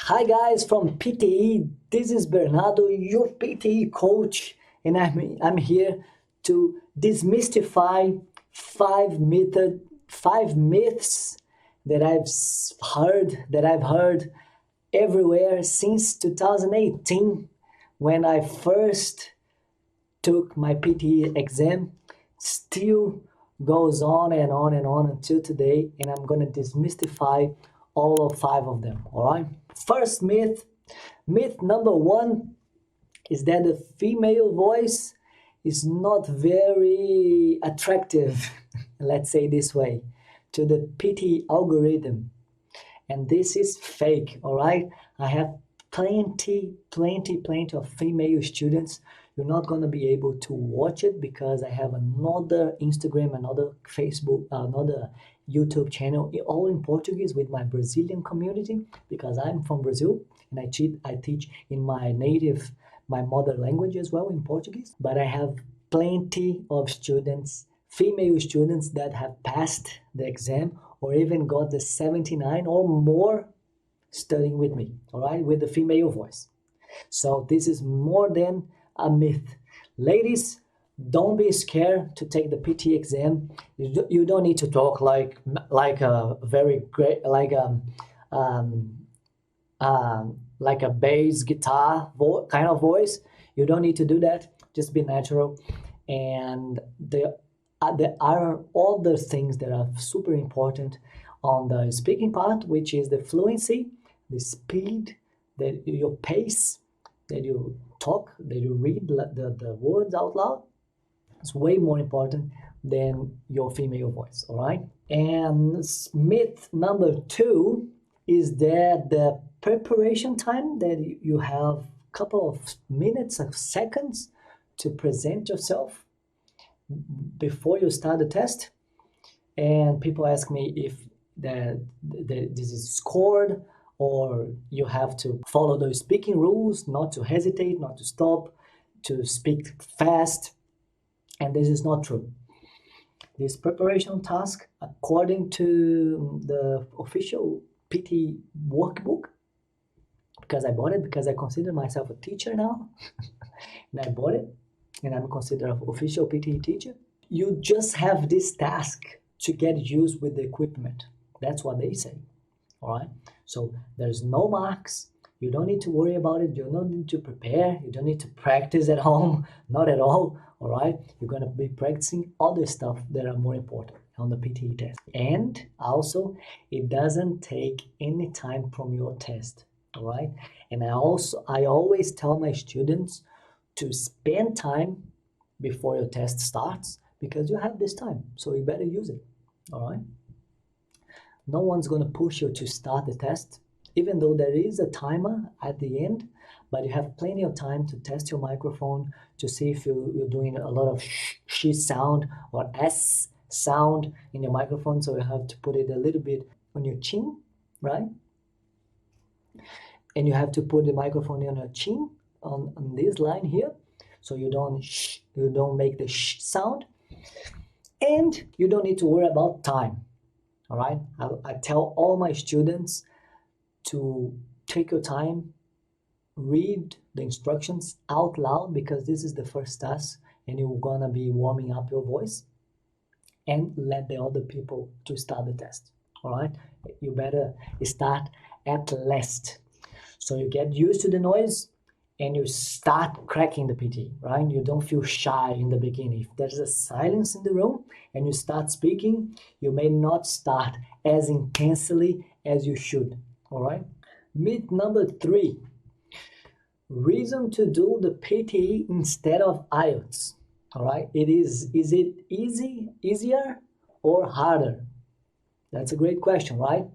Hi guys from PTE. This is Bernardo, your PTE coach, and I'm here to demystify five myths that I've heard everywhere since 2018 when I first took my PTE exam. Still goes on and on and on until today, and I'm gonna demystify all of five of them. All right. First myth number one is that the female voice is not very attractive, let's say this way, to the PT algorithm. And this is fake, all right? I have plenty of female students. You're not gonna be able to watch it because I have another Instagram, another Facebook, another YouTube channel, all in Portuguese with my Brazilian community because I'm from Brazil and I teach in my mother language as well in Portuguese. But I have plenty of students, female students that have passed the exam or even got the 79 or more studying with me, all right, with the female voice. So this is more than a myth. Ladies, don't be scared to take the PT exam. You don't need to talk like a very great um, like a bass guitar kind of voice. You don't need to do that. Just be natural. And there are other things that are super important on the speaking part, which is the fluency, the speed, your pace, that you talk, that you read the words out loud. It's way more important than your female voice, all right? And myth number two is that the preparation time, that you have a couple of minutes of seconds to present yourself before you start the test. And people ask me if this is scored or you have to follow those speaking rules, not to hesitate, not to stop, to speak fast. And this is not true. This preparation task, according to the official PT workbook, because I bought it, because I consider myself a teacher now, and I bought it, and I'm considered an official PT teacher. You just have this task to get used with the equipment. That's what they say, all right? So there's no marks. You don't need to worry about it. You don't need to prepare. You don't need to practice at home. Not at all, all right? You're going to be practicing other stuff that are more important on the PT test. And also, it doesn't take any time from your test, all right? And I always tell my students to spend time before your test starts because you have this time, so you better use it, all right? No one's going to push you to start the test, even though there is a timer at the end, but you have plenty of time to test your microphone to see if you're doing a lot of sh sound or s sound in your microphone. So you have to put it a little bit on your chin, right? And you have to put the microphone on your chin on this line here, so you don't make the sh sound, and you don't need to worry about time. All right, I tell all my students to take your time, read the instructions out loud because this is the first task and you're gonna be warming up your voice, and let the other people to start the test. All right, you better start at last so you get used to the noise and you start cracking the PT, right? You don't feel shy in the beginning. If there's a silence in the room and you start speaking, you may not start as intensely as you should, all right? Myth number three, reason to do the PT instead of IELTS, all right? Is it easier or harder? That's a great question, right?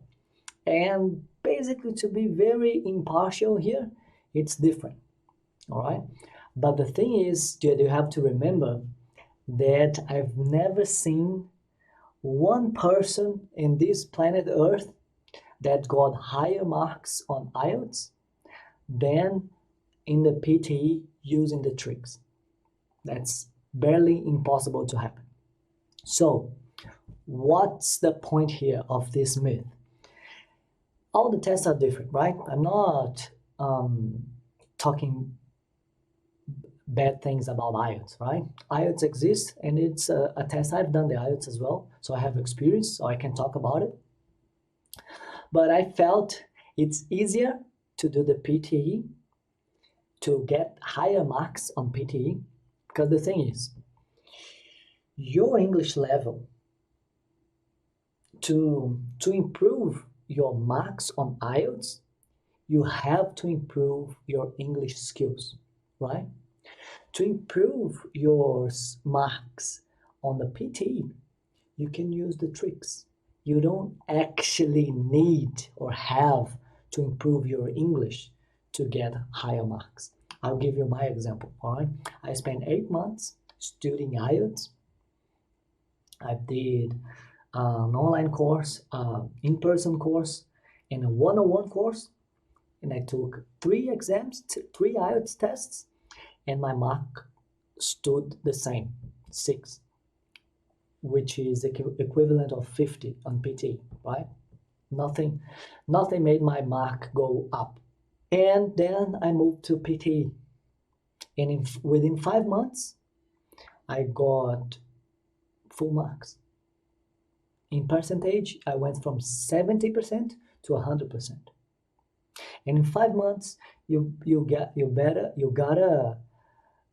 And basically, to be very impartial here, it's different. All right, but the thing is that you have to remember that I've never seen one person in this planet Earth that got higher marks on IELTS than in the PTE using the tricks. That's barely impossible to happen. So what's the point here of this myth? All the tests are different, right? I'm not talking bad things about IELTS, right? IELTS exists, and it's a test. I've done the IELTS as well, so I have experience, so I can talk about it. But I felt it's easier to do the PTE, to get higher marks on PTE, because the thing is, your English level, to improve your marks on IELTS, you have to improve your English skills, right? To improve your marks on the PTE, you can use the tricks. You don't actually need or have to improve your English to get higher marks. I'll give you my example, all right? I spent 8 months studying IELTS. I did an online course, in-person course, and a one-on-one course, and I took 3 exams, 3 IELTS tests, and my mark stood the same, 6, which is equivalent of 50 on PT, right? Nothing, nothing made my mark go up. And then I moved to PT, and within 5 months, I got full marks. In percentage, I went from 70% to 100%. And in 5 months, you gotta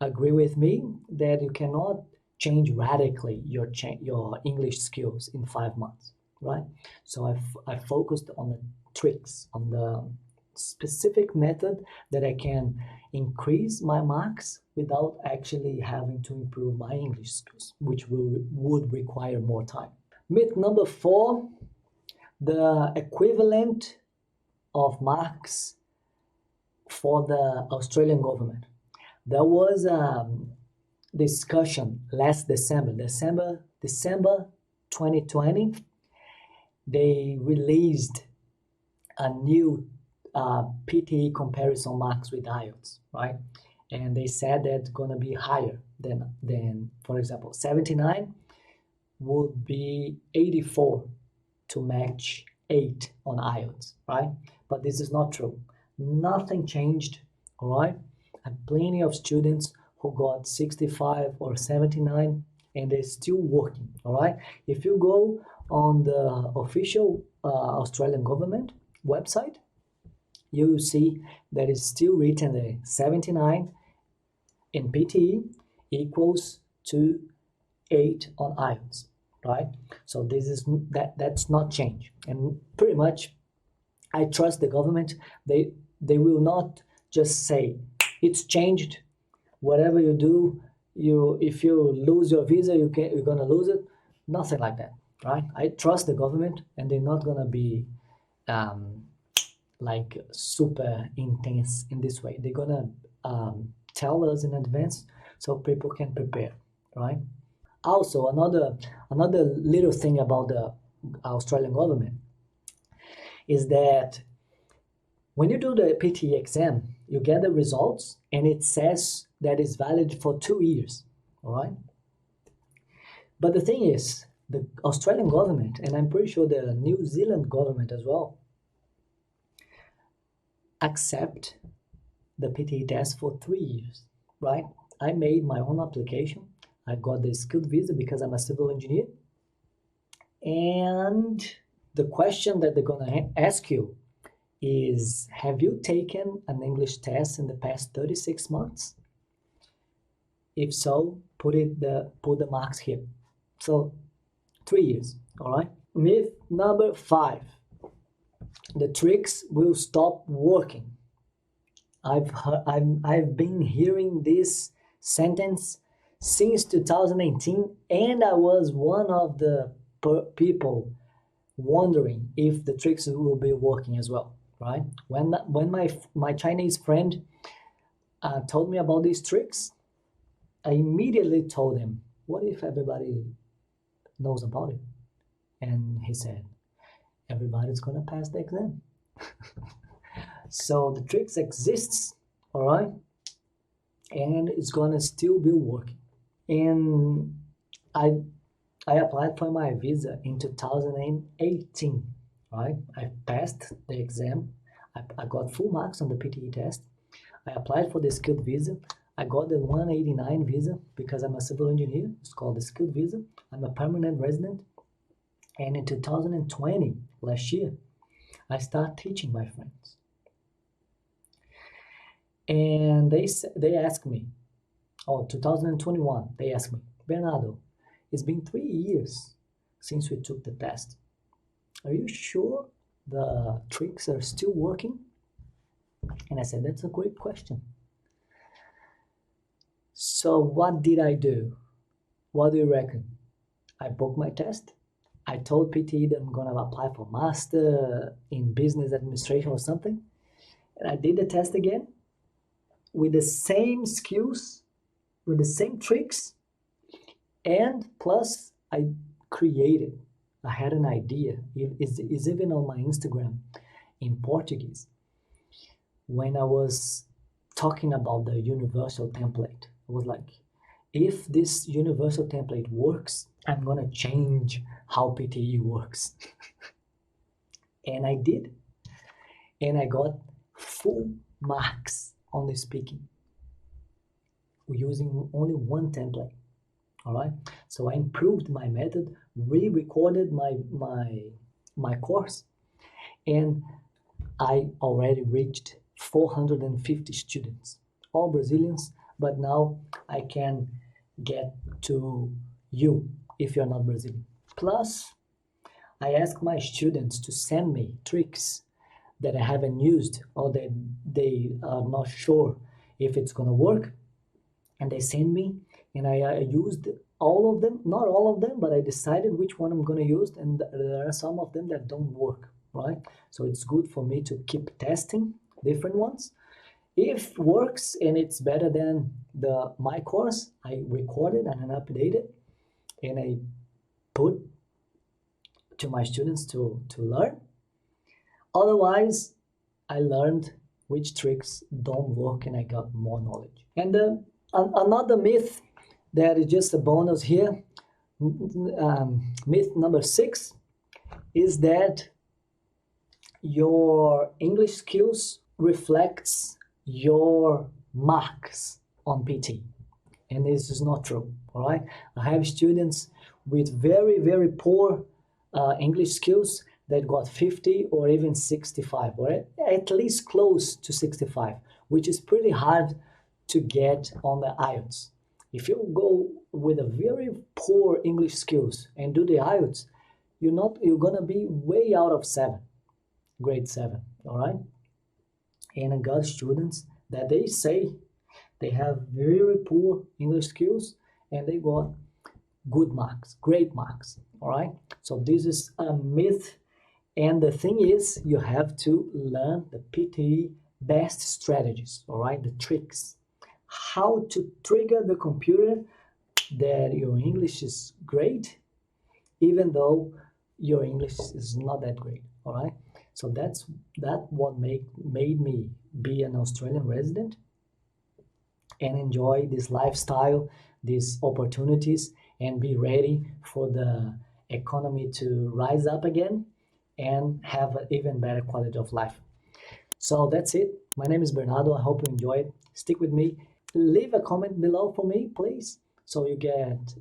agree with me that you cannot change radically your English skills in 5 months, right? So I focused on the tricks, on the specific method that I can increase my marks without actually having to improve my English skills, which would require more time. Myth number 4, the equivalent of marks for the Australian government. There was a discussion last December 2020. They released a new PTE comparison marks with IELTS, right? And they said that it's gonna be higher than for example, 79 would be 84 to match 8 on IELTS, right? But this is not true. Nothing changed, all right? I have plenty of students who got 65 or 79 and they're still working, all right? If you go on the official Australian government website, you will see that it's still written there, 79 in PTE equals to 8 on IELTS, right? So that's not change. And pretty much I trust the government. They will not just say it's changed. Whatever you do, if you lose your visa, you're gonna lose it. Nothing like that, right? I trust the government, and they're not gonna be like super intense in this way. They're gonna tell us in advance so people can prepare, right? Also, another little thing about the Australian government is that when you do the PTE exam, you get the results and it says that it's valid for 2 years, all right? But the thing is, the Australian government, and I'm pretty sure the New Zealand government as well, accept the PTE test for 3 years, right? I made my own application. I got the skilled visa because I'm a civil engineer. And the question that they're gonna ask you is, have you taken an English test in the past 36 months? If so, put the marks here. So 3 years, all right? Myth number 5, the tricks will stop working. I've been hearing this sentence since 2018, and I was one of the people wondering if the tricks will be working as well, right? When my Chinese friend told me about these tricks, I immediately told him, what if everybody knows about it? And he said, everybody's gonna pass the exam. So the tricks exists, all right? And it's gonna still be working. And I applied for my visa in 2018, right? I passed the exam. I got full marks on the PTE test. I applied for the skilled visa. I got the 189 visa because I'm a civil engineer. It's called the skilled visa. I'm a permanent resident. And in 2020, last year, I started teaching my friends. And they asked me, 2021, they asked me, Bernardo, it's been 3 years since we took the test. Are you sure the tricks are still working? And I said, that's a great question. So what did I do? What do you reckon? I booked my test. I told PTE that I'm going to apply for master in business administration or something. And I did the test again with the same skills, with the same tricks. And plus I had an idea. It's even on my Instagram in Portuguese. When I was talking about the universal template, I was like, if this universal template works, I'm gonna change how PTE works. And I did. And I got full marks on the speaking using only one template. All right. So I improved my method, re-recorded my course, and I already reached 450 students, all Brazilians, but now I can get to you if you're not Brazilian. Plus, I ask my students to send me tricks that I haven't used or that they are not sure if it's gonna work, and they send me, and I used all of them, not all of them, but I decided which one I'm gonna use, and there are some of them that don't work, right? So it's good for me to keep testing different ones. If it works and it's better than my course, I record it and I update it, and I put to my students to learn. Otherwise, I learned which tricks don't work and I got more knowledge. And another myth that is just a bonus here, myth number 6, is that your English skills reflects your marks on PT. And this is not true, all right? I have students with very, very poor English skills that got 50 or even 65, or at least close to 65, which is pretty hard to get on the IELTS. If you go with a very poor English skills and do the IELTS, you're gonna be way out of 7, grade 7, all right? And I got students that they say they have very poor English skills and they got good marks, great marks, all right? So this is a myth, and the thing is, you have to learn the PTE best strategies, all right? The tricks, how to trigger the computer that your English is great, even though your English is not that great, all right? So that's what made me be an Australian resident and enjoy this lifestyle, these opportunities, and be ready for the economy to rise up again and have an even better quality of life. So that's it. My name is Bernardo. I hope you enjoyed. Stick with me. Leave a comment below for me, please, so you get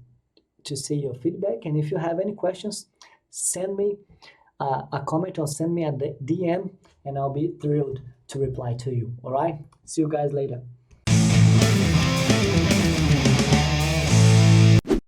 to see your feedback. And if you have any questions, send me a comment or send me a DM, and I'll be thrilled to reply to you. All right? See you guys later.